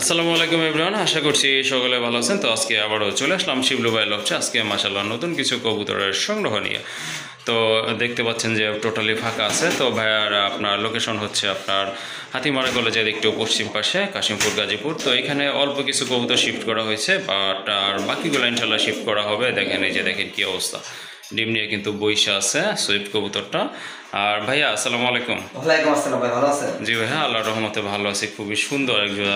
আসসালামু আলাইকুম এভরিওয়ান, আশা করছি সকলে ভালো আছেন। তো আজকে আবারও চলে আসলাম শিবলু ভাই লকচে। আজকে মাশাআল্লাহ নতুন কিছু কবুতরের সংগ্রহ নিয়ে। তো দেখতে পাচ্ছেন যে টোটালি ফাঁকা আছে। তো ভাইয়ার আপনার লোকেশন হচ্ছে আপনার হাতিমারা কলেজের একটু পশ্চিম পাশে কাশিমপুর গাজীপুর। তো এখানে অল্প কিছু কবুতর শিফট করা হয়েছে, বাট আর বাকিগুলো ইনশাল্লাহ শিফট করা হবে। দেখেন এই যে দেখেন কী অবস্থা, ডিম নিয়ে কিন্তু বইসা আছে সুইফট কবুতরটা। আর ভাইয়া আসসালামু আলাইকুম। ওয়ালাইকুম আসসালাম ভাই, ভালো আছেন? জি ভাইয়া, আল্লাহর রহমতে ভালো আছি। খুবই সুন্দর একজন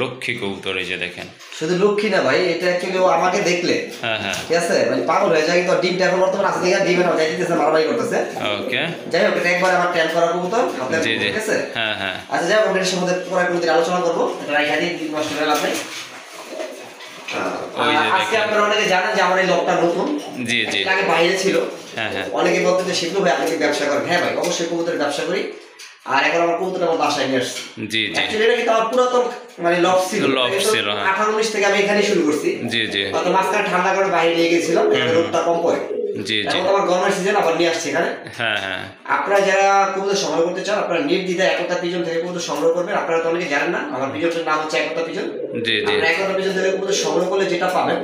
লক্ষ্মী কবুতর, এই যে দেখেন। শুধু লক্ষ্মী না ভাই, এটা অ্যাকচুয়ালি ও আমাকে দেখলে হ্যাঁ হ্যাঁ, ঠিক আছে মানে পাগল হয়ে যায়। কিন্তু ডিমটা এখন বর্তমানে আছে কিনা ডিমে না যাই দিতেছে, মারামারি করতেছে। ওকে, যাই হোক, এটা একবার আমার ট্যান করা কবুতর হাতে, জি জি, ঠিক আছে। হ্যাঁ হ্যাঁ, আচ্ছা যাই হোক, আমরা এর সম্বন্ধে পরে কোনোদিন আলোচনা করবো। এটা রাইখা দিই, নষ্ট হয়ে লাভ নেই। ওই যে আজকে দেখেন। আপনারা অনেকে জানেন যে আমার এই লকটা নতুন, জি জি, আগে বাইরে ছিল। হ্যাঁ হ্যাঁ, অনেকে বলতেন যে শিবলু ভাই আপনি কি ব্যবসা করেন? হ্যাঁ ভাই, অবশ্যই কবুতরের ব্যবসা করি। আর এখন আমার কবুতর আমার বাসায় নিয়ে আসছি। জি জি, অ্যাকচুয়ালি এটা কিন্তু আমার পুরাতন মানে লক ছিল। লক ছিল, হ্যাঁ। 18-19 থেকে আমি এখানে শুরু করছি। জি জি, হয়তো মাঝখানে ঠান্ডা করে বাইরে নিয়ে গেছিলাম, এখানে রোদটা কম পড়ে। জি জি, এখন তো আমার গরমের সিজন, আবার নিয়ে আসছি এখানে। হ্যাঁ হ্যাঁ, আপনারা যারা কবুতর সংগ্রহ করতে চান, আপনারা নির্দ্বিধায় একতা পিজন থেকে কবুতর সংগ্রহ করবেন। আপনারা তো অনেকে জানেন না, আমার পিজনটার নাম হচ্ছে একতা পিজন। জি জি, আপনারা একতা পিজন থেকে কবুতর সংগ্রহ করলে যেটা পাবেন,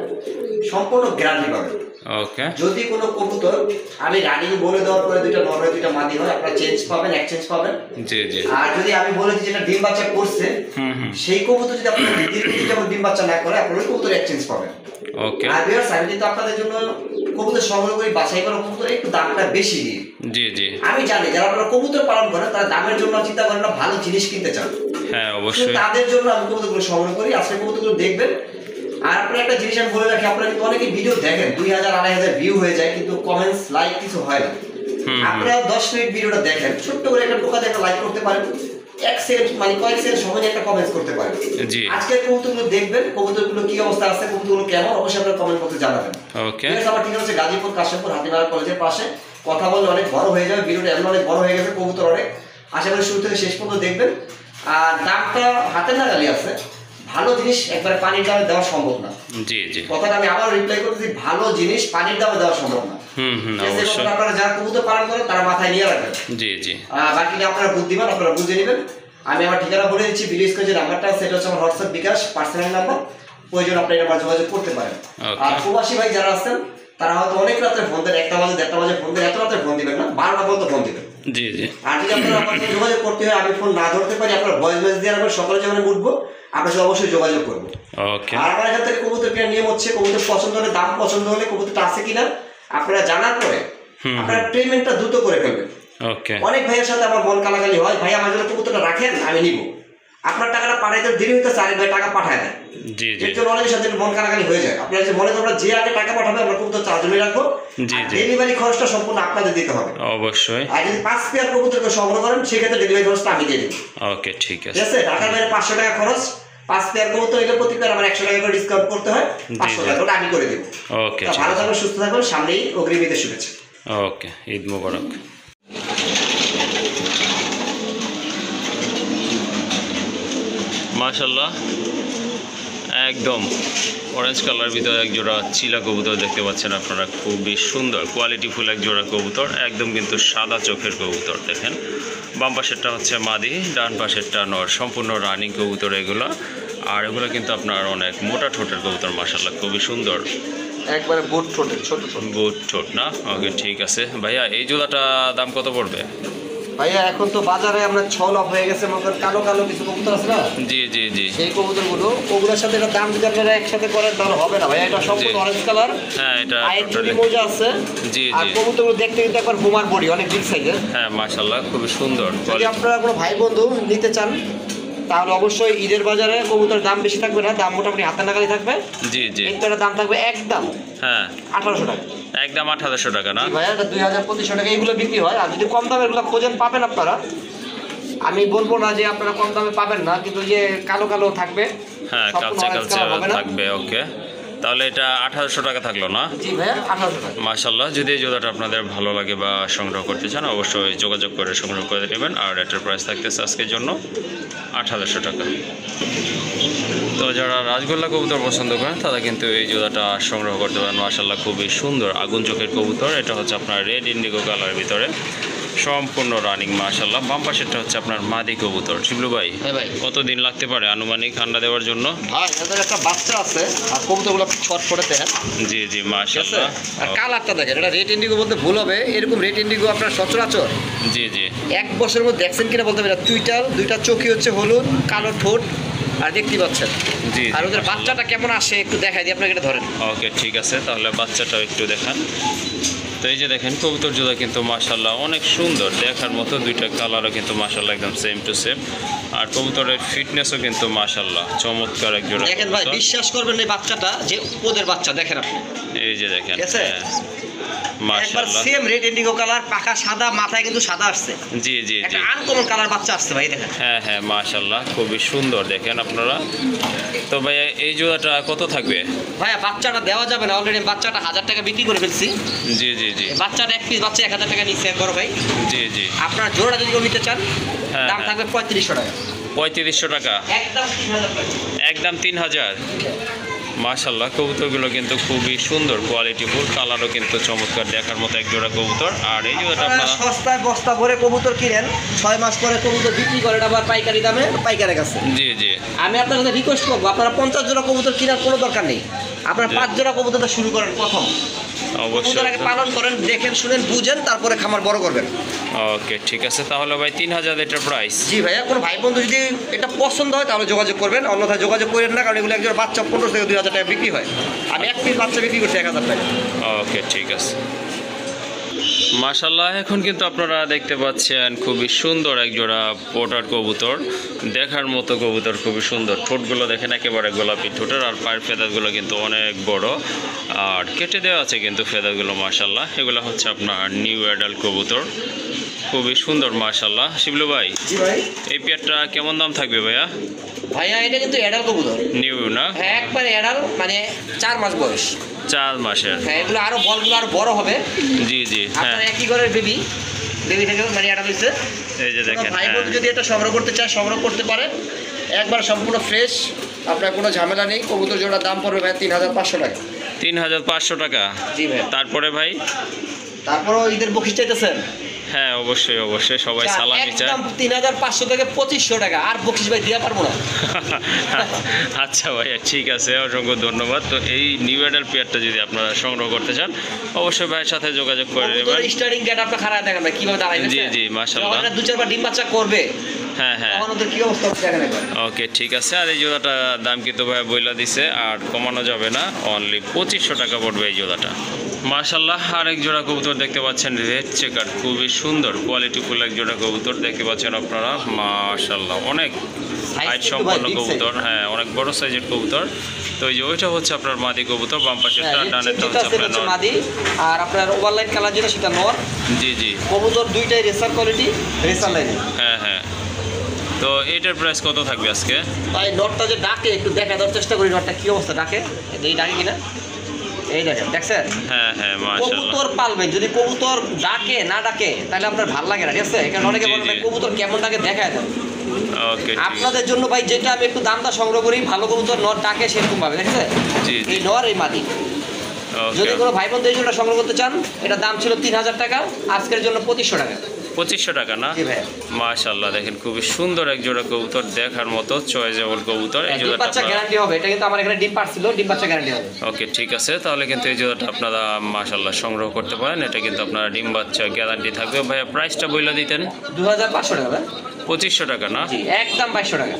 সম্পূর্ণ গ্যারান্টি পাবেন। ওকে, যদি কোনো কবুতর আমি রানিং বলে দেওয়ার পরে দুইটা নর হয় দুইটা মাদি হয়, আপনারা চেঞ্জ পাবেন, এক্সচেঞ্জ পাবেন। জি জি, আর যদি আমি বলে দিই যেটা ডিম বাচ্চা করছে, সেই কবুতর যদি আপনার দীর্ঘদিন যেমন ডিম বাচ্চা না করে, আপনার ওই কবুতর এক্সচেঞ্জ পাবেন। ওকে, আর ভিউয়ার্স, আমি কিন্তু আপনাদের জন্য কবুতর সংগ্রহ করি, বাছাই করা কবুতর একটু দামটা বেশি দিই। জি জি, আমি জানি যারা আপনারা কবুতর পালন করেন তারা দামের জন্য চিন্তা করেন না, ভালো জিনিস কিনতে চান। হ্যাঁ তো অবশ্যই, তাদের জন্য আমি কবুতরগুলো সংগ্রহ করি। আজকে কবুতরগুলো দেখবেন। আর আপনারা একটা জিনিস আমি বলে রাখি, আপনারা কিন্তু অনেকে ভিডিও দেখেন 2000-2500 ভিউ হয়ে যায়, কিন্তু কমেন্টস লাইক কিছু হয় না। আপনারা 10 মিনিট ভিডিওটা দেখেন, ছোট্ট করে একটা টোকা দিয়ে একটা লাইক করতে পারেন, এক সেকেন্ড মানে কয়েক সেকেন্ড সময় নিয়ে একটা কমেন্টস করতে পারেন। জি, আজকের কবুতরগুলো দেখবেন, কবুতরগুলো কি অবস্থা আছে, কবুতরগুলো কেমন, অবশ্যই আপনারা কমেন্ট করতে জানাবেন। ওকে, ঠিক আছে, আমার ঠিকানা হচ্ছে গাজীপুর কাশিমপুর হাতিমারা কলেজের পাশে। কথা বললে অনেক বড় হয়ে যাবে, ভিডিওটা এমন অনেক বড় হয়ে গেছে, কবুতর অনেক। আশা করি শুরু থেকে শেষ পর্যন্ত দেখবেন। আর দামটা হাতের নাগালি আছে। ভালো জিনিস একবারে পানির দামে দেওয়া সম্ভব না। জি জি, কথাটা আমি আবার রিপ্লাই করতেছি, ভালো জিনিস পানির দামে দেওয়া সম্ভব না। ঠিক আছে, অবশ্যই, কথাটা আপনারা যারা কবুতর পালন করেন তারা মাথায় নিয়ে রাখবেন। জি জি, বাকি আপনারা বুদ্ধিমান, আপনারা বুঝে নেবেন। আমি আমার ঠিকানা বলে দিচ্ছি, ভিডিও স্ক্রিনে যে নাম্বারটা সেটা হচ্ছে আমার হোয়াটসঅ্যাপ বিকাশ পার্সোনাল নাম্বার। প্রয়োজন আপনি আমার যোগাযোগ করতে পারেন। আর প্রবাসী ভাই যারা আছেন তারা হয়তো অনেক রাতে ফোন দেন, 1টা বাজে 1:30 বাজে ফোন দেন, এত রাতে ফোন দিবেন না, 12টা পর্যন্ত ফোন দিবেন। জি জি, আর যদি আপনারা আমার সাথে যোগাযোগ করতে হয়, আমি ফোন না ধরতে পারি, আপনার ভয়েস মেসেজ দিয়ে রাখবেন, সকালে যখন আমি উঠবো আপনার সাথে অবশ্যই যোগাযোগ করবো। ওকে, আর আমার এখান থেকে কবুতর কেনার নিয়ম হচ্ছে, কবুতর পছন্দ হলে, দাম পছন্দ হলে, কবুতরটা আছে কিনা আপনারা জানার পরে আপনারা পেমেন্টটা দ্রুত করে ফেলবেন। ওকে, অনেক ভাইয়ের সাথে আমার মন কালাকালি হয়, ভাই আমার জন্য কবুতরটা রাখেন, আমি নিব। আপনার টাকাটা পাঠাইতে দেরি হইতেছে, আরেক ভাই টাকা পাঠায় দেয়। জি জি, এর জন্য অনেকের সাথে মন কালাকালি হয়ে যায়। আপনারা যে মনে করেন যে আগে টাকা পাঠাবে, আমরা কবুতর চার্জনে রাখবো। জি জি, ডেলিভারি খরচটা সম্পূর্ণ আপনাদের দিতে হবে। অবশ্যই, আর যদি 5 পেয়ার কবুতরকে সংগ্রহ করেন, সেক্ষেত্রে ডেলিভারি খরচটা আমি দিয়ে দেবো। ওকে ঠিক ঠিক আছে, আছে, ঢাকার বাইরে 500 টাকা খরচ। 5 পেয়ার কবুতর এলে প্রতি পেয়ার আমার 100 টাকা করে ডিসকাউন্ট করতে হয়, 500 টাকা ওটা আমি করে দেবো। ওকে, ভালো থাকবেন, সুস্থ থাকবেন, সামনেই অগ্রিম ঈদের শুভেচ্ছা। ওকে, ঈদ মোবারক। মাশাল্লাহ, একদম অরেঞ্জ কালার ভিতরে এক জোড়া চিলা কবুতর দেখতে পাচ্ছেন আপনারা। খুবই সুন্দর কোয়ালিটিফুল এক জোড়া কবুতর, একদম কিন্তু সাদা চোখের কবুতর। দেখেন বাম পাশেরটা হচ্ছে মাদি, ডান পাশেরটা নর, সম্পূর্ণ রানিং কবুতর এগুলো। আর এগুলো কিন্তু আপনার অনেক মোটা ঠোঁটের কবুতর, মাশাল্লাহ খুবই সুন্দর। একবারে বুট ঠোঁটের ছোট ছোট গুড ঠোঁট না? ওকে ঠিক আছে ভাইয়া, এই জোড়াটা দাম কত পড়বে? ভাইয়া এখন তো বাজারে আমরা ছল অফ হয়ে গেছে, মনে করেন কালো কালো কিছু কবুতর আছে না, জি জি জি, সেই কবুতরগুলো, ওগুলোর সাথে এটা দাম যদি আপনারা একসাথে করেন তাহলে হবে না ভাইয়া। এটা সম্পূর্ণ অরেঞ্জ কালার, হ্যাঁ এটা আইএনটি টোটালি, মোজা আছে। জি আর জি, কবুতরগুলো দেখতে কিন্তু একবার বোমার বডি, অনেক বিগ সাইজের। হ্যাঁ মাশাল্লাহ খুবই সুন্দর। যদি আপনারা কোনো ভাই বন্ধু নিতে চান তাহলে অবশ্যই ঈদের বাজারে কবুতরের দাম বেশি থাকবে না, দাম মোটামুটি হাতের নাগালি থাকবে। জি জি, একটার দাম থাকবে একদম হ্যাঁ 1800 টাকা। একদম 1800 টাকা না? ভাইয়া এটা 2000-2500 টাকা এগুলো বিক্রি হয়। আর যদি কম দামে এগুলো খোঁজেন পাবেন আপনারা। আমি বলবো না যে আপনারা কম দামে পাবেন না, কিন্তু যে কালো কালো থাকবে, হ্যাঁ সম্পূর্ণ কালচে orange কালচে color হবে না। থাকবে। ওকে, তাহলে এটা 1800 টাকা থাকলো না? জি ভাইয়া 1800 টাকা। মাশাল্লাহ, যদি এই জোড়াটা আপনাদের ভালো লাগে বা সংগ্রহ করতে চান অবশ্যই যোগাযোগ করে সংগ্রহ করে নেবেন। আর এটার প্রাইস থাকতেছে আজকের জন্য 1800 টাকা। তো যারা রাজগোল্লা কবুতর পছন্দ করেন তারা কিন্তু এই জোড়াটা সংগ্রহ করতে পারেন। মাশাল্লাহ খুবই সুন্দর আগুন চোখের কবুতর। এটা হচ্ছে আপনার রেড ইন্ডিগো কালার ভিতরে, সম্পূর্ণ রানিং মাশাল্লাহ। বাম পাশেরটা হচ্ছে আপনার মাদি কবুতর। শিবলু ভাই, হ্যাঁ ভাই। কতদিন লাগতে পারে আনুমানিক আন্ডা দেওয়ার জন্য? ভাই এদের একটা বাচ্চা আছে, আর কবুতরগুলো ছটফটে দেখেন। জি জি ঠিক আছে? মাশাল্লাহ। আর কালারটা দেখেন, এটা রেড ইন্ডিগো বলতে ভুল হবে, এরকম রেড ইন্ডিগো আপনার সচরাচর জি জি এক বছরের মধ্যে দেখছেন কিনা বলতে পারি না। দুইটা চোখই হচ্ছে হলুদ, কালো ঠোঁট, আর দেখতে পাচ্ছেন। জি আর ওদের বাচ্চাটা কেমন আসে একটু দেখাই দিই আপনাকে, এটা ধরেন। ওকে ঠিক আছে, তাহলে বাচ্চাটাও একটু দেখান। তো এই যে দেখেন কবুতর জোড়া কিন্তু মাশাল্লাহ অনেক সুন্দর, দেখার মতো। দুইটা কালারও কিন্তু মাশাল্লাহ একদম সেম টু সেম। আর কবুতরের ফিটনেসও কিন্তু মাশাল্লাহ চমৎকার এক জোড়া দেখেন ভাই, কবুতর। বিশ্বাস করবেন এই বাচ্চাটা যে ওদের বাচ্চা, দেখেন আপনি। এই যে দেখেন, ঠিক আছে? হ্যাঁ, একবার মাশাল্লাহ। সেম রেড ইন্ডিগো কালার, পাখা সাদা, মাথায় কিন্তু সাদা আসছে। জি জি জি একটা আনকমন কালার বাচ্চা আসছে ভাই, দেখেন। হ্যাঁ হ্যাঁ মাশাল্লাহ, খুবই সুন্দর দেখেন আপনারা। তো ভাই এই জোড়াটা কত থাকবে? ভাইয়া বাচ্চাটা দেওয়া যাবে না, অলরেডি বাচ্চাটা 1000 টাকা বিক্রি করে ফেলছি। জি জি জি এই বাচ্চাটা এক পিস বাচ্চা 1000 টাকা নিচ্ছে বড় ভাই। জি জি আপনার জোড়াটা যদি কেউ নিতে চান, হ্যাঁ, দাম হ্যাঁ। থাকবে 3500 টাকা। 3500 টাকা, একদম 3000 টাকা। একদম 3000। মাশাল্লাহ, কবুতরগুলো কিন্তু খুবই সুন্দর, কোয়ালিটিফুল, কালারও কিন্তু চমৎকার, দেখার মতো এক জোড়া কবুতর। আর এই জোড়াটা আপনারা আপনারা সস্তায় বস্তা ভরে কবুতর কিনেন, 6 মাস পরে কবুতর বিক্রি করেন আবার পাইকারি দামে পাইকারের কাছে। জি জি আমি আপনার কাছে রিকোয়েস্ট করবো, আপনারা 50 জোড়া কবুতর কেনার কোনো দরকার নেই, আপনারা জি। 5 জোড়া কবুতরটা শুরু করেন প্রথম। অবশ্যই। কবুতর আগে পালন করেন, দেখেন শুনেন বুঝেন, তারপরে খামার বড় করবেন। ওকে ঠিক আছে, তাহলে ভাই 3000 এটার প্রাইস। জি ভাইয়া, কোনো ভাই বন্ধু যদি এটা পছন্দ হয় তাহলে যোগাযোগ করবেন, অন্যথায় যোগাযোগ করেন না, কারণ এগুলো একজন বাচ্চা 15 থেকে 2000 টাকা বিক্রি হয়। আমি এক পিস বাচ্চা বিক্রি করছি 1000 টাকা। ওকে ঠিক আছে। মাশাল্লাহ, এখন কিন্তু আপনারা দেখতে পাচ্ছেন খুবই সুন্দর এক জোড়া পোটার কবুতর, দেখার মতো কবুতর, খুবই সুন্দর। ঠোঁটগুলো দেখেন একেবারে গোলাপি ঠোঁটের, আর পায়ের ফেদারগুলো কিন্তু অনেক বড়, আর কেটে দেওয়া আছে কিন্তু ফেদারগুলো মাশাল্লাহ। এগুলো হচ্ছে আপনার নিউ অ্যাডাল্ট কবুতর, খুবই সুন্দর মাশাল্লাহ। শিবলু ভাই, জি ভাই। এই পেয়ারটা কেমন দাম থাকবে ভাইয়া? ভাইয়া এটা কিন্তু অ্যাডাল কবুতর, নিউ না? হ্যাঁ একবার অ্যাডাল, মানে 4 মাস বয়স। 4 মাসের? হ্যাঁ, এগুলো আরো বলগুলো আরো বড় হবে। জি জি হ্যাঁ, আপনার একই ঘরের বেবি থেকে মানে অ্যাডাল হয়েছে। এই যে দেখেন, ভাই হ্যাঁ। বন্ধু যদি এটা সংগ্রহ করতে চায় সংগ্রহ করতে পারে, একবার সম্পূর্ণ ফ্রেশ, আপনার কোনো ঝামেলা নেই। কবুতর জোড়ার দাম পড়বে ভাই 3500 টাকা। 3500 টাকা। জি ভাই। তারপরে ভাই? তারপরও ঈদের বকশিশ চাইতেছেন? হ্যাঁ অবশ্যই অবশ্যই, সবাই সালামি চায়। একদম 3500 থেকে 2500 টাকা, আর বকশিশ ভাই দিয়া পারবো না। আচ্ছা ভাইয়া ঠিক আছে, অসংখ্য ধন্যবাদ। তো এই নিউ অ্যাডাল পেয়ারটা যদি আপনারা সংগ্রহ করতে চান, অবশ্যই ভাইয়ের সাথে যোগাযোগ করে নেবেন। স্টার্টিং গেট আপনার খারাপ দেখেন ভাই কিভাবে দাঁড়াইছে। জি জি মাশাআল্লাহ। যখন 2-4 বার ডিম বাচ্চা করবে, হ্যাঁ হ্যাঁ তখন ওদের কি অবস্থা হবে দেখেন একবার। ওকে ঠিক আছে। আর এই জোড়াটা দাম কিন্তু ভাইয়া বইলা দিছে, আর কমানো যাবে না, অনলি 2500 টাকা পড়বে এই জোড়াটা। মাশাআল্লাহ, আরেক জোড়া কবুতর দেখতে পাচ্ছেন, রেড চেকার, খুবই সুন্দর কোয়ালিটিফুল এক জোড়া কবুতর দেখতে পাচ্ছেন আপনারা। মাশাআল্লাহ, অনেক হাইট সম্পন্ন কবুতর, হ্যাঁ অনেক বড় সাইজের কবুতর। তো এই যে ওইটা হচ্ছে আপনার মাদি কবুতর, বাম পাশেরটা, ডানেরটা হচ্ছে আপনার নর। মাদি, আর আপনার ওভারলাইট কালার যেটা সেটা নর। জি জি কবুতর দুইটাই রেসার কোয়ালিটি, রেসার লাইনে। হ্যাঁ হ্যাঁ। তো এটার প্রাইস কত থাকবে আজকে? ভাই নটটা যে ডাকে একটু দেখা দেওয়ার চেষ্টা করি, নটটা কি অবস্থা ডাকে, এই ডাকে কিনা, এই দেখেন দেখছেন। হ্যাঁ হ্যাঁ মাশাআল্লাহ। কবুতর পালবেন, যদি কবুতর ডাকে না ডাকে তাহলে আপনার ভালো লাগে না, ঠিক আছে? কারণ অনেকে জি, বলে ভাই জি। কবুতর কেমন ডাকে দেখায় দেন। ওকে আপনাদের জন্য ভাই যেটা আমি একটু দামটা সংগ্রহ করি, ভালো কবুতর নর ডাকে সেরকম ভাবে, ঠিক আছে? জি, জি। এই নর এই মাদি। যদি ওকে কোনো ভাই বোনদের এই জন্য সংগ্রহ করতে চান, এটা দাম ছিল 3000 টাকা, আজকের জন্য 2500 টাকা। 2500 টাকা না? জি ভাই। মাশাআল্লাহ, দেখেন খুবই সুন্দর এক জোড়া কবুতর, দেখার মতো চয়েজেবল কবুতর। এই ডিম জোড়াটা বাচ্চা গ্যারান্টি হবে, এটা কিন্তু আমার এখানে ডিম পাচ্ছিল, ডিম বাচ্চা গ্যারান্টি হবে। ওকে ঠিক আছে, তাহলে কিন্তু এই জোড়াটা আপনারা মাশাআল্লাহ সংগ্রহ করতে পারেন। এটা কিন্তু আপনারা ডিম বাচ্চা গ্যারান্টি থাকবে। ভাইয়া প্রাইসটা বইলা দিতেন? 2500 টাকা ভাই। 2500 টাকা না? জি, একদম 2200 টাকা।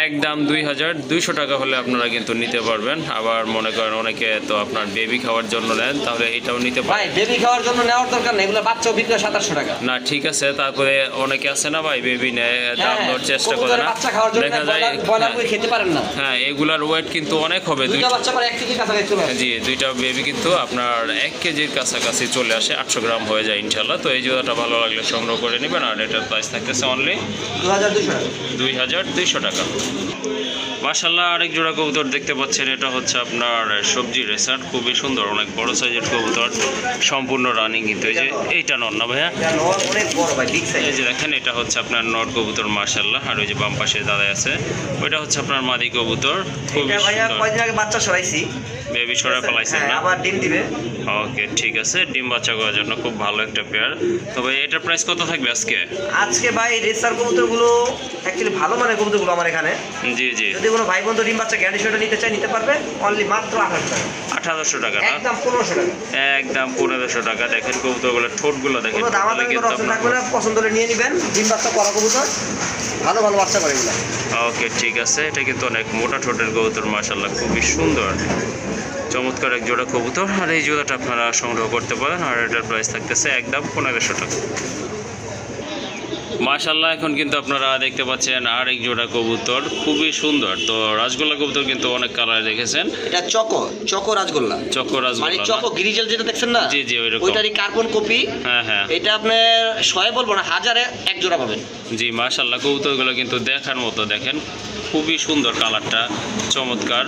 একদম 2200 টাকা হলে আপনারা কিন্তু নিতে পারবেন। আবার মনে করেন অনেকে তো আপনার বেবি খাওয়ার জন্য নেন, তাহলে এটাও নিতে ভাই পারেন। বেবি খাওয়ার জন্য নেওয়ার দরকার নেই, এগুলো বাচ্চাও বিক্রি হয় 2700 টাকা। না ঠিক আছে, তারপরে অনেকে আছে না ভাই বেবি নেয়, দাম হ্যাঁ, দেওয়ার চেষ্টা করে কবুতরের না, বাচ্চা খাওয়ার জন্য দেখা যায় ব্রয়লার মুরগি খেতে পারেন না। হ্যাঁ এগুলার ওয়েট কিন্তু অনেক হবে। দুইটা বাচ্চা পরে 1 কেজি কাছাকাছি চলে আসে। জি, দুইটা বেবি কিন্তু আপনার 1 কেজির কাছাকাছি চলে আসে, 800 গ্রাম হয়ে যায় ইনশাল্লাহ। তো এই জোড়াটা ভালো লাগলে সংগ্রহ করে নেবেন। আর এটার প্রাইস থাকতেছে অনলি 2200 টাকা। 2200 টাকা। মাশাআল্লাহ, আরেক জোড়া কবুতর দেখতে পাচ্ছেন, এটা হচ্ছে আপনার সবজি রেসার, খুবই সুন্দর, অনেক বড় সাইজের কবুতর, সম্পূর্ণ রানিং কিন্তু। এই যে এইটা নর না ভাইয়া? এটা নর অনেক বড় ভাই, বিগ সাইজ। এই যে দেখেন, এটা হচ্ছে আপনার নর কবুতর মাশাআল্লাহ। আর ওই যে বাম পাশে দাদা আছে, ওইটা হচ্ছে আপনার মাদি কবুতর, খুবই এটা ভাইয়া সুন্দর। কয়দিন আগে বাচ্চা সরাইছি, বেবি সরা ফেলাইছেন হ্যাঁ, না? আবার ডিম দিবে। ওকে, ঠিক আছে, ডিম বাচ্চা করার জন্য খুব ভালো একটা পেয়ার। তবে এটার প্রাইস কত থাকবে আজকে? আজকে ভাই রেসার কবুতরগুলো অ্যাকচুয়ালি ভালো মানের কবুতরগুলো আমার এখানে। জি জি, যদি কোনো ভাই বন্ধু ডিম বাচ্চা গ্যারান্টি সহকারে নিতে চায় নিতে পারবে, অনলি মাত্র 1800 টাকা। 1800 টাকা না? একদম 1500 টাকা। একদম 1500 টাকা। দেখেন কবুতরগুলো, ঠোঁটগুলো দেখেন, কোনো দামাদামি কিন্তু করার অপশন থাকবে না, পছন্দ হলে নিয়ে নেবেন। ডিম বাচ্চা করা কবুতর, ভালো ভালো বাচ্চা করে এগুলো। ওকে, ঠিক আছে, এটা কিন্তু অনেক মোটা ঠোঁটের কবুতর মাশাআল্লাহ, খুবই সুন্দর, চমৎকার এক জোড়া কবুতর। আর এই জোড়াটা আপনারা সংগ্রহ করতে পারেন। আর এটার প্রাইস থাকতেছে একদম 1500 টাকা। মাশাআল্লাহ, এখন কিন্তু আপনারা দেখতে পাচ্ছেন আর এক জোড়া কবুতর, খুবই সুন্দর। তো রাজগোল্লা কবুতর কিন্তু অনেক কালার দেখেছেন। এটা চকো রাজগোল্লা, চক্র মানে রাজগোল্লা চকো না? গ্রিজেল যেটা দেখছেন না, জি জি, ওইরকম। ওইটারই কার্বন কপি। হ্যাঁ হ্যাঁ, এটা আপনি 100 বলবো না, 1000-এ এক জোড়া পাবেন। জি মাশাআল্লাহ, কবুতরগুলো কিন্তু দেখার মতো, দেখেন খুবই সুন্দর, কালারটা চমৎকার।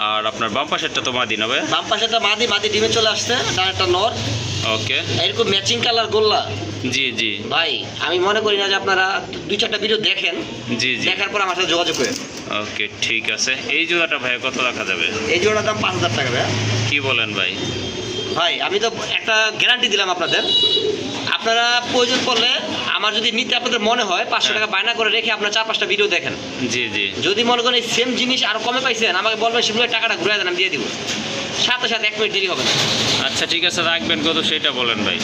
আর আপনার বাম পাশেরটা তো মাদি না ভাই? বাম পাশেটা মাদি ডিমে চলে আসছে, তার একটা নর। ওকে, এরকম ম্যাচিং কালার গোল্লা। জি জি ভাই আমি মনে করি না যে আপনারা 2-4টা ভিডিও দেখেন, জি জি, দেখার পর আমার সাথে যোগাযোগ করেন। ওকে, ঠিক আছে। এই জোড়াটা ভাই কত রাখা যাবে? এই জোড়ার দাম 5000 টাকা ভাই। কি বলেন ভাই? ভাই আমি তো একটা গ্যারান্টি দিলাম আপনাদের, আপনারা প্রয়োজন পড়লে আমার যদি নিতে আপনাদের মনে হয় 500 টাকা বায়না করে রেখে আপনার 4-5টা ভিডিও দেখেন। জি জি, যদি মনে করেন এই সেম জিনিস আরো কমে পাইছেন, আমাকে বলবেন সেগুলো টাকাটা ঘুরে দেন, আমি দিয়ে দিব, সাথে সাথে 1 মিনিট দেরি হবে না। আচ্ছা ঠিক আছে, রাখবেন কত সেটা বলেন ভাই।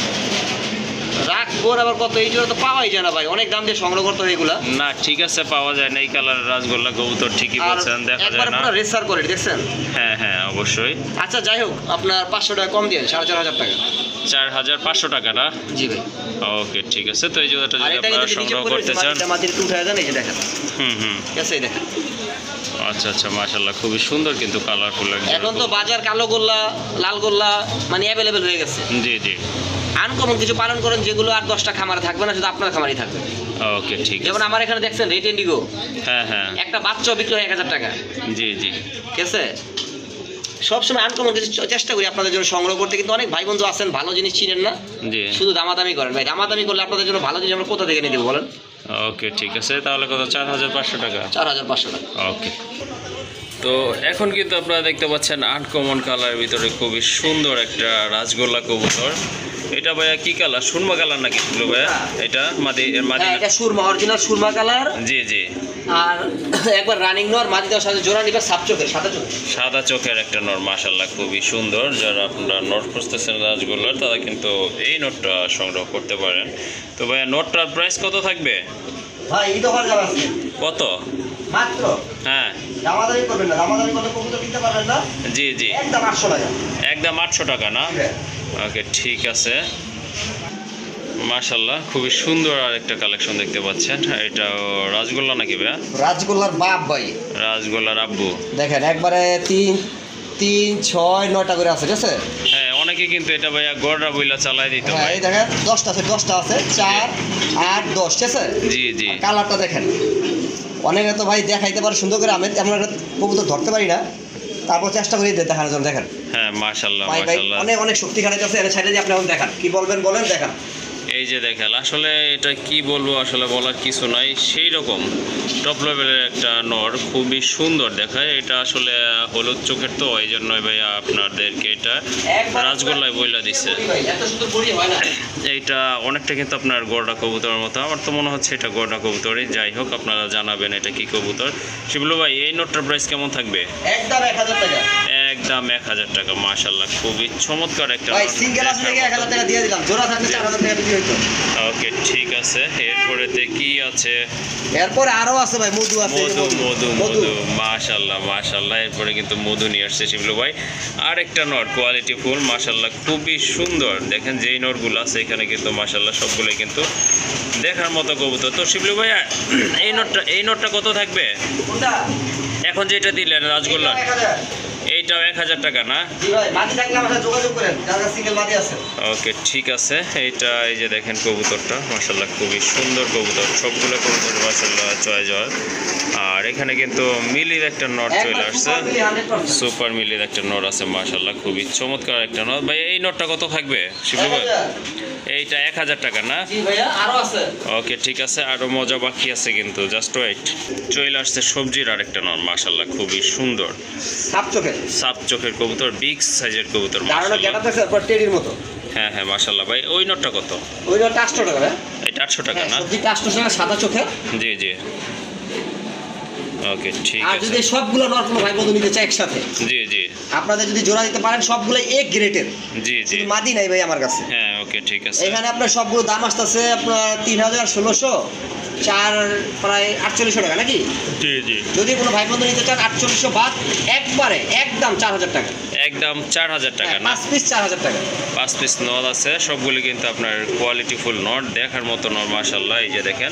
রাখবো আবার কত? এই জন্য তো পাওয়াই যায় না ভাই, অনেক দাম দিয়ে সংগ্রহ করতে হয় এগুলা। না ঠিক আছে, পাওয়া যায় না এই কালারের রাজগোল্লা কবুতর, ঠিকই আর বলছেন, দেখা একবার যায় না। পুরো রেসার কোয়ালিটি দেখছেন। হ্যাঁ হ্যাঁ, অবশ্যই। আচ্ছা যাই হোক, আপনার 500 টাকা কম দিয়ে 4500 টাকা। 4500 টাকা না? জি ভাই। ওকে, ঠিক আছে। তো এই জোড়াটা আর যদি এটা আপনারা কিন্তু নিচে সংগ্রহ পড়ে করতে রয়েছে, চান, মাটিটা একটু উঠায় দেন, এই যে দেখেন। হুম, ঠিক আছে, এই দেখেন। আচ্ছা আচ্ছা, মাশাআল্লাহ, খুবই সুন্দর কিন্তু কালারফুল। এখন তো বাজার কালো গোল্লা, লাল গোল্লা মানে অ্যাভেলেবেল হয়ে গেছে। জি জি, আনকমন কিছু পালন করেন যেগুলো আর 10টা খামারে থাকবে না, শুধু আপনার খামারই থাকবে। ওকে, ঠিক যেমন আছে। আমার এখানে দেখছেন রেড ইন্ডিগো, হ্যাঁ হ্যাঁ, একটা বাচ্চা বিক্রি হয় 1000 টাকা। জি জি, ঠিক আছে, সবসময় আনকমন কিছু চেষ্টা করি আপনাদের জন্য সংগ্রহ করতে, কিন্তু অনেক ভাই বন্ধু আছেন ভালো জিনিস চিনেন না, জি। শুধু দামাদামি করেন। ভাই দামাদামি করলে আপনাদের জন্য ভালো জিনিস আমরা কোথা থেকে নিয়ে দেবো বলেন? ওকে, ঠিক আছে, তাহলে কত? 4500 টাকা। 4500 টাকা। ওকে। তো এখন কিন্তু আপনারা দেখতে পাচ্ছেন আনকমন কালারের ভিতরে খুবই সুন্দর একটা রাজগোল্লা কবুতর। এটা ভাইয়া কি কালার? সুরমা কালার নাকি ছিল ভাইয়া? এটা মাদি মাদি হ্যাঁ, না? এটা সুরমা, অরিজিনাল সুরমা কালার। জি জি, আর একবার রানিং নর, মাদি দেওয়ার সাথে জোড়া নিবে, সাত চোখের, সাদা চোখের। সাদা চোখের একটা নর, মাশাআল্লাহ খুবই সুন্দর। যারা আপনারা নট খুঁজতেছেন রাজগোল্লার, তারা কিন্তু এই নটটা সংগ্রহ করতে পারেন। তো ভাইয়া নটটার প্রাইস কত থাকবে? ভাই এই তো যাবে আজকে কত? মাত্র, হ্যাঁ, দামাদামি করবেন না, দামাদামি করলে কবুতর কিনতে পারবেন না। জি জি, একদম 800 টাকা। একদম 800 টাকা না? ওকে, ঠিক আছে। মাশাআল্লাহ, খুবই সুন্দর আর একটা কালেকশন দেখতে পাচ্ছেন। এটা রাজগোল্লা নাকি ভাইয়া? রাজগোল্লার বাপ ভাই, রাজগোল্লার আব্বু। দেখেন একবারে 3, 6, 9টা করে আছে, ঠিক আছে। হ্যাঁ, অনেকে কিন্তু এটা ভাইয়া গড়রা বইলা চালাই দিত হ্যাঁ ভাই। এই দেখেন 10টা আছে, 10টা আছে, 4, 8, 10, ঠিক আছে। জি জি, কালারটা দেখেন, অনেকে তো ভাই দেখাইতে পারে সুন্দর করে, আমি এমন একটা কবুতর ধরতে পারি না, তারপর চেষ্টা করি দেখানোর জন্য। দেখেন হ্যাঁ, মাশাআল্লাহ ভাই ভাই মাশাআল্লাহ। অনেক অনেক শক্তি খাটাইতেছে, এর সাইডে দিয়ে আপনি এখন দেখান, কি বলবেন বলেন, দেখান। এই যে দেখেন, আসলে এটা কি বলবো, আসলে বলার কিছু নাই, সেই রকম টপ লেভেলের একটা নর, খুবই সুন্দর দেখায়। এটা আসলে হলুদ চোখের, তো এই জন্যই ভাইয়া আপনাদেরকে এটা রাজগোল্লায় বইলা দিচ্ছে। ভাই এত সুন্দর বড়ি হয় না। এইটা অনেকটা কিন্তু আপনার গড়া কবুতরের মতো, আমার তো মনে হচ্ছে এটা গড়া কবুতরই। যাই হোক, আপনারা জানাবেন এটা কি কবুতর। শিবলু ভাই, এই নোটটার প্রাইস কেমন থাকবে? একদম 1000 টাকা। একদম 1000 টাকা। মাশাআল্লাহ, খুবই চমৎকার একটা ভাই নোট। সিঙ্গেল আসলে 1000 টাকা দিয়ে দিলাম, জোড়া থাকলে 4000 টাকা বিক্রি হইতো। ওকে, ঠিক আছে। এরপরেতে কি আছে? এরপরে আরো আছে ভাই, মধু আছে, মধু মধু মধু, মাশাআল্লাহ মাশাআল্লাহ। এরপরে কিন্তু মধু নিয়ে আসছে শিবলু ভাই, আর একটা নট কোয়ালিটি ফুল, মাশাআল্লাহ খুবই সুন্দর। দেখেন যেই নটগুলো আছে এখানে কিন্তু মাশাআল্লাহ সবগুলোই কিন্তু দেখার মতো কবুতর। তো শিবলু ভাই, এই নটটা কত থাকবে? কোনটা? এখন যেটা দিলেন রাজগোল্লা, 1000 এইটাও 1000 টাকা না? জি ভাই, মাদি থাকলে আমার সাথে যোগাযোগ করেন, যার কাছে সিঙ্গেল মাদি আছে। ওকে ঠিক আছে। এইটা এই যে দেখেন কবুতরটা মাশাল্লাহ খুবই সুন্দর কবুতর, সবগুলো কবুতর মাশাল্লাহ চয়েস হয়। আর এখানে কিন্তু মিলির একটা নট চলে আসছে, সুপার মিলির একটা নট আছে মাশাল্লাহ খুবই চমৎকার একটা নট। ভাই এই নটটা কত থাকবে শিবলু ভাই? এইটা 1000 টাকা না? জি ভাইয়া, আরো আছে। ওকে ঠিক আছে, আরো মজা বাকি আছে কিন্তু, জাস্ট ওয়েট। চলে আসছে সবজির আরেকটা নট মাশাল্লাহ খুবই সুন্দর, সাপ চোখের সাপ চোখের কবুতর, বিগ সাইজের কবুতর দারুণ মাশাল্লাহ। গেটা দেখছে পর টেডির মতো। হ্যাঁ হ্যাঁ মাশাল্লাহ। ভাই ওই নটটা কত? ওই নটটা 800 টাকা ভাই। এটা 800 টাকা না? সবজি 800 টাকা, সাদা চোখের। জি জি ওকে ঠিক আর আছে। যদি সবগুলো নট কোনো ভাই বন্ধু নিতে চায় একসাথে, জি জি আপনাদের যদি জোড়া দিতে পারেন, সবগুলো এক গ্রেডের, জি জি শুধু মাদি নাই ভাই আমার কাছে। হ্যাঁ ওকে ঠিক আছে। এখানে আপনার সবগুলো দাম আসতেছে আপনার 3000, 1600, 4 প্রায় 4800 টাকা নাকি? জি জি যদি কোনো ভাই বন্ধু নিতে চান 4800 বাদ, একবারে একদম 4000 টাকা। একদম 4000 টাকা না? 5 পিস 4000 টাকা। 5 পিস নট আছে, সবগুলি কিন্তু আপনার কোয়ালিটিফুল নট, দেখার মতো নট মাশাল্লাহ। এই যে দেখেন,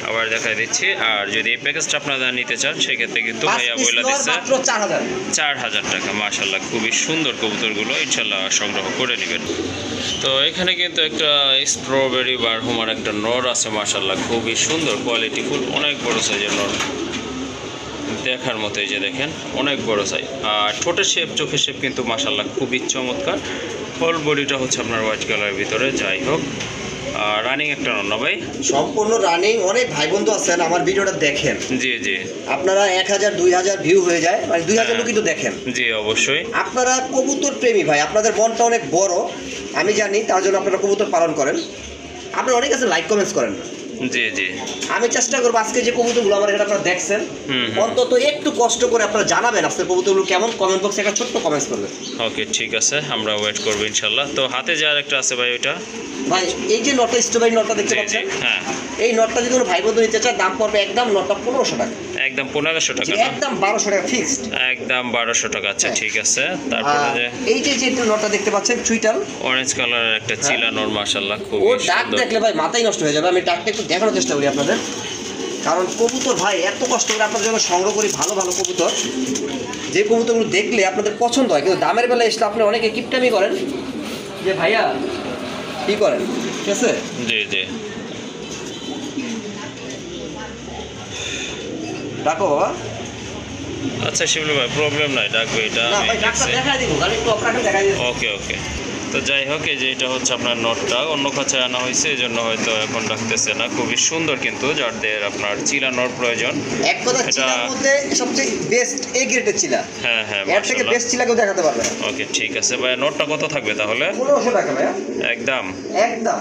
আবার দেখাই দিচ্ছি। আর যদি এই প্যাকেজটা আপনারা নিতে চান সেক্ষেত্রে কিন্তু 5 ভাইয়া পিস বলে নট দিচ্ছে মাত্র 4000। 4000 টাকা মাশাল্লাহ। খুবই সুন্দর কবুতরগুলো, ইনশাল্লাহ সংগ্রহ করে নেবেন। তো এখানে কিন্তু একটা স্ট্রবেরি বারহুমার একটা নর আছে মাশাল্লাহ খুবই সুন্দর কোয়ালিটিফুল, অনেক বড় সাইজের নর, দেখার মতো। এই যে দেখেন অনেক বড় সাইজ, আর ঠোঁটের শেপ, চোখের শেপ কিন্তু মাশাল্লাহ খুবই চমৎকার। হোল বডিটা হচ্ছে আপনার হোয়াইট কালারের ভিতরে। যাই হোক, রানিং একটা নর না ভাই? সম্পূর্ণ রানিং। অনেক ভাই বন্ধু আছেন আমার ভিডিওটা দেখেন, জি জি আপনারা 1000, 2000 ভিউ হয়ে যায়, মানে 2000 হ্যাঁ। লোক কিন্তু দেখেন। জি অবশ্যই। আপনারা কবুতর প্রেমী ভাই, আপনাদের মনটা অনেক বড়, আমি জানি, তার জন্য আপনারা কবুতর পালন করেন। আপনারা অনেক আছে লাইক কমেন্টস করেন না। জি জি আমি চেষ্টা করবো আজকে যে কবুতরগুলো আমার এখানে আপনারা দেখছেন, অন্তত একটু কষ্ট করে আপনারা জানাবেন আজকে কবুতরগুলো কেমন, কমেন্ট বক্সে একটা ছোট্ট কমেন্টস করবেন। ওকে ঠিক আছে, আমরা ওয়েট করবো ইনশাল্লাহ। তো হাতে যে আরেকটা আছে ভাই ওইটা? ভাই এই যে নটটা, স্ট্রবেরি নটটা দেখতে জি জি পাচ্ছেন, হ্যাঁ। এই নটটা যদি কোনো ভাই বন্ধু নিতে চায়, দাম পড়বে একদম নটটা 1500 টাকা। একদম 1500 টাকা না? একদম 1200 টাকা ফিক্সড। একদম 1200 টাকা। আচ্ছা হ্যাঁ। ঠিক আছে। তারপরে যে এই যে যে নটটা দেখতে পাচ্ছেন চুইটাল, অরেঞ্জ কালারের একটা চিলা নর মাশাল্লাহ ও খুবই ডাক সুন্দর। দেখলে ভাই মাথাই নষ্ট হয়ে যাবে। আমি ডাকটা একটু দেখানোর চেষ্টা করি আপনাদের, কারণ কবুতর ভাই এত কষ্ট করে আপনাদের জন্য সংগ্রহ করি, ভালো ভালো কবুতর, যে কবুতরগুলো দেখলে আপনাদের পছন্দ হয়, কিন্তু দামের বেলা এসে আপনি অনেকে কিপটামি করেন যে ভাইয়া কি করেন, ঠিক আছে? জি জি ডাকো বাবা। আচ্ছা শিবলু ভাই, প্রবলেম নাই, ডাকবে এটা না আমি ভাই, ডাক্তার দেখছি। দেখাই দিব, আমি একটু আপনাকে দেখাই দিব। ওকে ওকে। তো যাই হোক, এই যে এটা হচ্ছে আপনার নটটা অন্য খাঁচায় আনা হয়েছে, এই জন্য হয়তো এখন ডাকতেছে না। খুবই সুন্দর কিন্তু, যাদের আপনার চিলা নর প্রয়োজন। এক কথা, এটা- চিলার মধ্যে সবচেয়ে বেস্ট এ গ্রেডের চিলা, হ্যাঁ হ্যাঁ এর থেকে মাশাআল্লাহ। বেস্ট চিলা কেউ দেখাতে পারবে না। ওকে ঠিক আছে ভাই, নটটা কত থাকবে তাহলে? 1500 টাকা ভাইয়া, একদম একদম।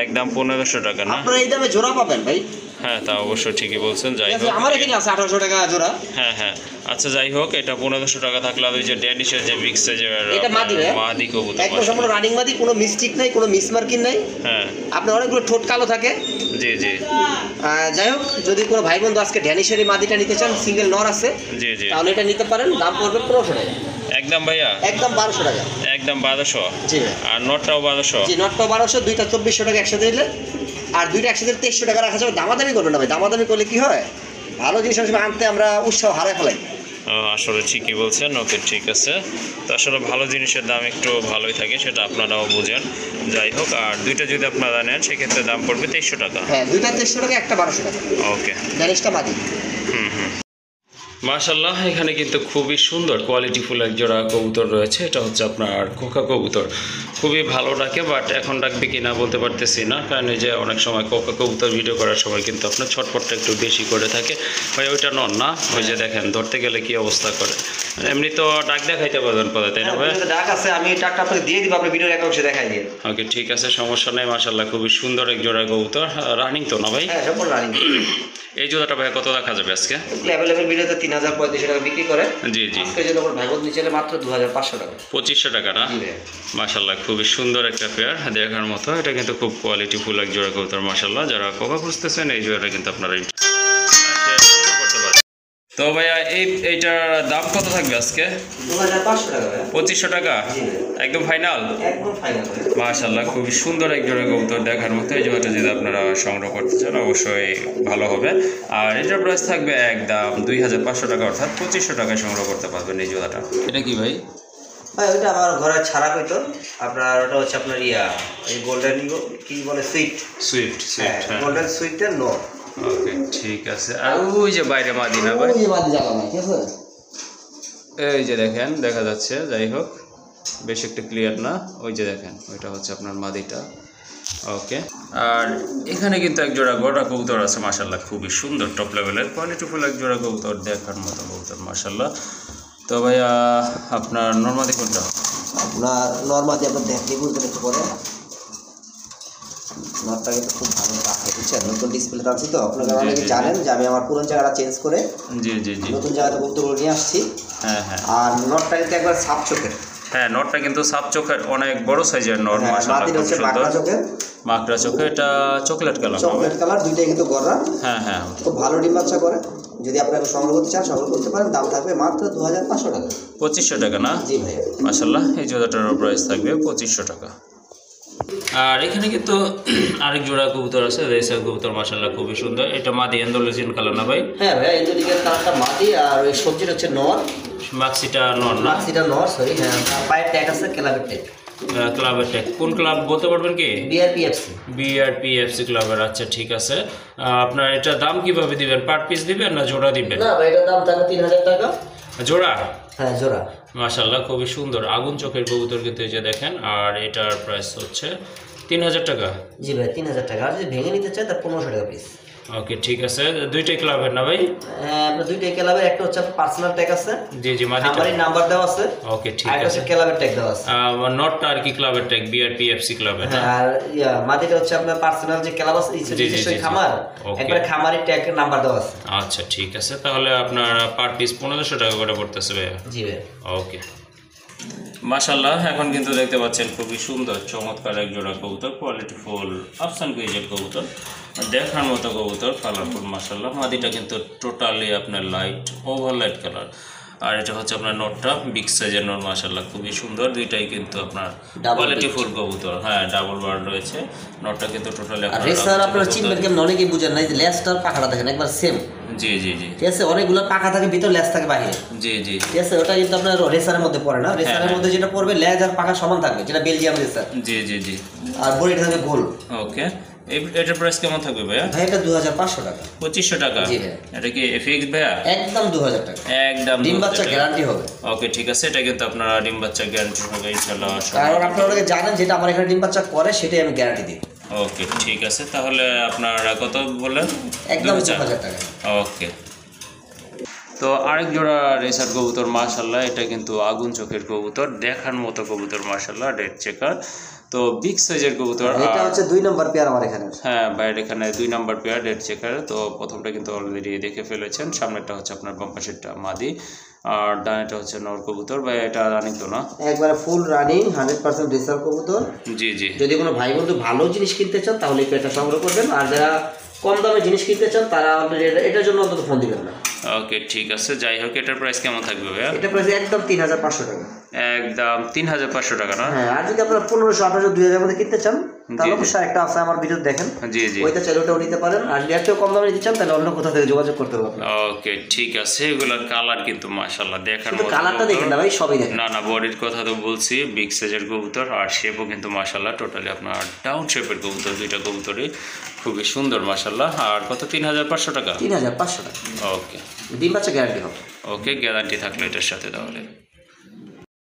একদম 1500 টাকা না? আপনারা এই দামে জোড়া পাবেন ভাই, হ্যাঁ তা অবশ্যই ঠিকই বলছেন। যাই ঠিক আছে? হোক, আমার এখানে আছে 1800 টাকা জোড়া। হ্যাঁ হ্যাঁ আচ্ছা যাই হোক, এটা 1500 টাকা থাকলে আর ওই যে ড্যানিশের যে বিগ সাইজের এটা মাদি ভাই, মাদি কবুতর একদম সম্পূর্ণ রানিং মাদি, কোনো মিস্টেক নাই, কোনো মিসমার্কিং নাই। হ্যাঁ আপনার অনেকগুলো ঠোঁট কালো থাকে। জি জি যাই হোক, যদি কোনো ভাই বন্ধু আজকে ড্যানিশের এই মাদিটা নিতে চান, সিঙ্গেল নর আছে, জি জি তাহলে এটা নিতে পারেন। দাম পড়বে 1500 টাকা, একদম ভাইয়া, একদম 1200 টাকা। একদম 1200। জি ভাই, আর নটটাও 1200? জি নটটাও 1200, দুইটা 2400 টাকা একসাথে নিলে, আর দুইটা একসাথে 2300 টাকা রাখা যাবে। দামাদামি করবেন না ভাই, দামাদামি করলে কি হয়, ভালো জিনিস আসলে আনতে আমরা উৎসাহ হারাই ফেলাই। আসলে ঠিকই বলছেন। ওকে ঠিক আছে। তো আসলে ভালো জিনিসের দাম একটু ভালোই থাকে, সেটা আপনারাও বুঝেন। যাই হোক, আর দুইটা যদি আপনারা নেন সেক্ষেত্রে দাম পড়বে 2300 টাকা। হ্যাঁ, দুইটা 2300 টাকা, একটা 1200 টাকা। ওকে ড্যানিশটা মাদি। মাশাল্লাহ, এখানে কিন্তু খুবই সুন্দর কোয়ালিটিফুল এক জোড়া কবুতর রয়েছে। এটা হচ্ছে আপনার কোকা কবুতর, খুবই ভালো ডাকে, বাট এখন ডাকবে কি না বলতে পারতেছি না, কারণ এই যে অনেক সময় কোকা কবুতর ভিডিও করার সময় কিন্তু আপনার ছটপটটা একটু বেশি করে থাকে। ভাই ওইটা নন না? ওই যে দেখেন ধরতে গেলে কি অবস্থা করে। এমনি তো ডাক দেখাইতে পারবেন পরে, তাই না ভাই? ডাক আছে, আমি ডাকটা আপনাকে দিয়ে দিব, আপনি ভিডিওর এক অংশে দেখাই দিয়ে। ওকে ঠিক আছে, সমস্যা নেই। মাশাল্লাহ খুবই সুন্দর এক জোড়া কবুতর, রানিং তো না ভাই? হ্যাঁ, সম্পূর্ণ রানিং। এই জোড়াটা ভাই কত দেখা যাবে আজকে? অ্যাভেলেবল ভিডিওতে 3500 টাকা বিক্রি করে। জি জি আজকের জন্য আমার ভাইবোন নিচে মাত্র 2500 টাকা। 2500 টাকা না? জি ভাই। মাশাল্লাহ খুবই সুন্দর একটা পেয়ার, দেখার মতো। এটা কিন্তু খুব কোয়ালিটিফুল এক জোড়া কবুতর মাশাল্লাহ। যারা কোকা খুঁজতেছেন এই জোড়াটা কিন্তু আপনারা করতে পারেন। তো ভাইয়া এইটার দাম কত থাকবে আজকে? 2500 টাকা ভাইয়া। 2500 টাকা জি ভাইয়া। একদম ফাইনাল? একদম ফাইনাল ভাইয়া। মাশাআল্লাহ, খুবই সুন্দর এক জোড়া কবুতর, দেখার মতো। এই জোড়াটা যদি আপনারা সংগ্রহ করতে চান অবশ্যই ভালো হবে। আর এটার প্রাইস থাকবে একদম 2500 টাকা, অর্থাৎ 2500 টাকায় সংগ্রহ করতে পারবেন এই জোড়াটা। এটা কি ভাই? ভাই ওইটা আমার ঘরে ছাড়া কইতো আপনার, ওটা হচ্ছে আপনার এই গোল্ডেন কি বলে সুইফট হ্যাঁ, গোল্ডেন সুইফটের নো। ওকে ঠিক আছে। আর ওই যে বাইরে মাদিনা ভাই, ওই যে বাদি জ্বালা না, ঠিক আছে? এই যে দেখেন দেখা যাচ্ছে, যাই হোক বেশ একটু ক্লিয়ার না, ওই যে দেখেন ওইটা হচ্ছে আপনার মাদিটা। ওকে, আর এখানে কিন্তু এক জোড়া গোটা কবুতর আছে মাশাআল্লাহ, খুবই সুন্দর টপ লেভেলের কোয়ালিটিফুল এক জোড়া কবুতর, দেখার মতো কবুতর মাশাআল্লাহ। তো ভাইয়া আপনার নর্মাদি কোনটা? আপনার নর্মাদি আপনার দেখলে বুঝতে একটু পরে নটটা কিন্তু খুব ভালো পাখি, বুঝছেন? নতুন ডিসপ্লে আনছি তো, আপনারা অনেকে জানেন যে আমি আমার পুরনো জায়গাটা চেঞ্জ করে জি জি জি নতুন জায়গাতে কবুতরগুলো নিয়ে আসছি। হ্যাঁ হ্যাঁ আর নটটা কিন্তু একবার সাপ চোখের। হ্যাঁ, নটটা কিন্তু সাপ চোখের, অনেক বড় সাইজের নট মাশাআল্লাহ, মাদিটা খুব হচ্ছে সুন্দর। বাঁকড়া চোখের, মাকড়া চোখে, এটা চকলেট কালার। চকলেট কালার, দুইটাই কিন্তু গররা। হ্যাঁ হ্যাঁ, খুব ভালো ডিম বাচ্চা করে। যদি আপনারা সংগ্রহ করতে চান সংগ্রহ করতে পারেন। দাম থাকবে মাত্র 2500 টাকা। 2500 টাকা না? জি ভাইয়া। মাশাআল্লাহ, এই জোড়াটার প্রাইস থাকবে 2500 টাকা। আর এখানে কিন্তু আরেক জোড়া কবুতর আছে, রেসার কবুতর মাশাআল্লাহ, খুবই সুন্দর। এটা মাদি এন্ডোলেজিয়ান কালার না ভাই? হ্যাঁ ভাইয়া, ইন্দোনেশিয়ার কালারটা মাদি, আর ওই সবজিটা হচ্ছে নর। মাক্সিটা নর না? মাক্সিটা নর, সরি। হ্যাঁ, পায়ের ট্যাগ আছে ক্লাবের ট্যাগ। ক্লাবের ট্যাগ কোন ক্লাব বলতে পারবেন কি? বিআরপিএফসি। বিআরপিএফসি ক্লাবের। আচ্ছা ঠিক আছে। আপনার এটা দাম কিভাবে দিবেন? পার পিস দিবেন না জোড়া দিবেন? না ভাই, এটার দাম থাকবে 3000 টাকা জোড়া। হ্যাঁ, জোড়া। মাশাআল্লাহ, খুবই সুন্দর আগুন চোখের কবুতর কিন্তু এই যে দেখেন। আর এটার প্রাইস হচ্ছে 3000 টাকা। জি ভাই, 3000 টাকা। আর যদি ভেঙে নিতে চাই তার 1500 টাকা পিস। ওকে ঠিক আছে। দুইটাই ক্লাবের না ভাই? আপনার দুইটাই ক্লাবের, একটা হচ্ছে পার্সোনাল ট্যাগ আছে। জি জি, মাদিটা। আমারই নাম্বার দেওয়া আছে। ওকে ঠিক আর আছে। হচ্ছে ক্লাবের ট্যাগ দেওয়া আছে। নটটা আর কি ক্লাবের ট্যাগ, বিআরপিএফসি ক্লাবের। হ্যাঁ, আর মাদিটা হচ্ছে আপনার পার্সোনাল যে ক্লাব আছে, নিজস্ব খামার, ওকে। একবার খামারি ট্যাগ নাম্বার দেওয়া আছে। আচ্ছা ঠিক আছে, তাহলে আপনার পার পিস 1500 টাকা করে পড়তেছে ভাইয়া। জি ভাই। ওকে মাশাআল্লাহ, এখন কিন্তু দেখতে পাচ্ছেন খুবই সুন্দর চমৎকার এক জোড়া কবুতর, কোয়ালিটিফুল আফসান কুইজের কবুতর, দেখার মতো কবুতর, কালারফুল মাশাআল্লাহ। মাদিটা কিন্তু টোটালি আপনার লাইট ওভার লাইট কালার। আর এটা হচ্ছে আপনার নটটা বিগ সাইজের নট মাশাআল্লাহ, খুবই সুন্দর। দুইটাই কিন্তু আপনার কোয়ালিটিফুল কবুতর। হ্যাঁ, ডাবল বার রয়েছে। নটটা কিন্তু টোটালি আর রেসার আপনারা চিনবেন কেমন, অনেকেই বুঝেন না, এই যে লেজটার পাখাটা দেখেন একবার সেম। জি জি জি, ঠিক আছে? অনেকগুলো পাখা থাকে ভিতর, লেজ থাকে বাইরে। জি জি, ঠিক আছে? ওটা কিন্তু আপনার রেসারের মধ্যে পড়ে না। রেসারের মধ্যে যেটা পড়বে লেজ আর পাখা সমান থাকবে, যেটা বেলজিয়াম রেসার। জি জি জি। আর বডিটা থাকবে গোল। ওকে, এটার প্রাইস কেমন থাকবে ভাইয়া? ভাই এটা 2500 টাকা। 2500 টাকা? জি ভাইয়া। এটা কি এফএক্স ভাইয়া? একদম 2000 টাকা। একদম ডিম বাচ্চা গ্যারান্টি হবে। ওকে ঠিক আছে, এটা কিন্তু আপনারা ডিম বাচ্চা গ্যারান্টি হবে ইনশাআল্লাহ। কারণ আপনারা অনেকে জানেন যেটা আমার এখানে ডিম বাচ্চা করে সেটাই আমি গ্যারান্টি দিই। ওকে ঠিক আছে, তাহলে আপনারা কত বললেন? একদম 2000 টাকা। ওকে, তো আরেক জোড়া রেসার কবুতর মাশাআল্লাহ, এটা কিন্তু আগুন চোখের কবুতর, দেখার মতো কবুতর মাশাআল্লাহ, রেড চেকার। তো বিগ সাইজের কবুতর। এটা হচ্ছে 2 নম্বর পেয়ার আমার এখানে। হ্যাঁ বাইরে এখানে 2 নাম্বার পেয়ার রেড চেকার। তো প্রথমটা কিন্তু অলরেডি দেখে ফেলেছেন, সামনেরটা হচ্ছে আপনার বাম পাশেরটা মাদি, আর ডানেটা হচ্ছে নর কবুতর। ভাই এটা রানিং তো না? একবারে ফুল রানিং 100% রেসার কবুতর। জি জি। যদি কোনো ভাই বন্ধু ভালো জিনিস কিনতে চান তাহলে এই পেয়ারটা সংগ্রহ করবেন, আর যারা কম দামে জিনিস কিনতে চান তারা এটার জন্য অন্তত ফোন দিবেন না। ওকে ঠিক আছে, যাই হোক এটার প্রাইস কেমন থাকবে ভাইয়া? এটা প্রাইস একদম 3500 টাকা। একদম 3500 টাকা না? হ্যাঁ, আর যদি আপনারা 1500, 1800, 2000 মধ্যে কিনতে চান তাহলে অবশ্যই একটা আছে আমার ভিডিও দেখেন। জি জি, ওইটা চাইলে ওটাও নিতে পারেন। আর যদি একটু কম দামে নিতে চান তাহলে অন্য কোথাও থেকে যোগাযোগ করতে হবে। ওকে ঠিক আছে। এগুলোর কালার কিন্তু মাশাআল্লাহ দেখার শুধু মতো। কালারটা দেখেন না ভাই, সবই দেখেন। না না, বডির কথা তো বলছি, বিগ সাইজের কবুতর, আর শেপও কিন্তু মাশাআল্লাহ টোটালি আপনার ডাউন শেপের কবুতর, দুইটা কবুতরই খুবই সুন্দর মাশাআল্লাহ। আর কত? 3500 টাকা? 3500 টাকা। ওকে, ডিম বাচ্চা গ্যারান্টি হবে। ওকে, গ্যারান্টি থাকলো এটার সাথে তাহলে।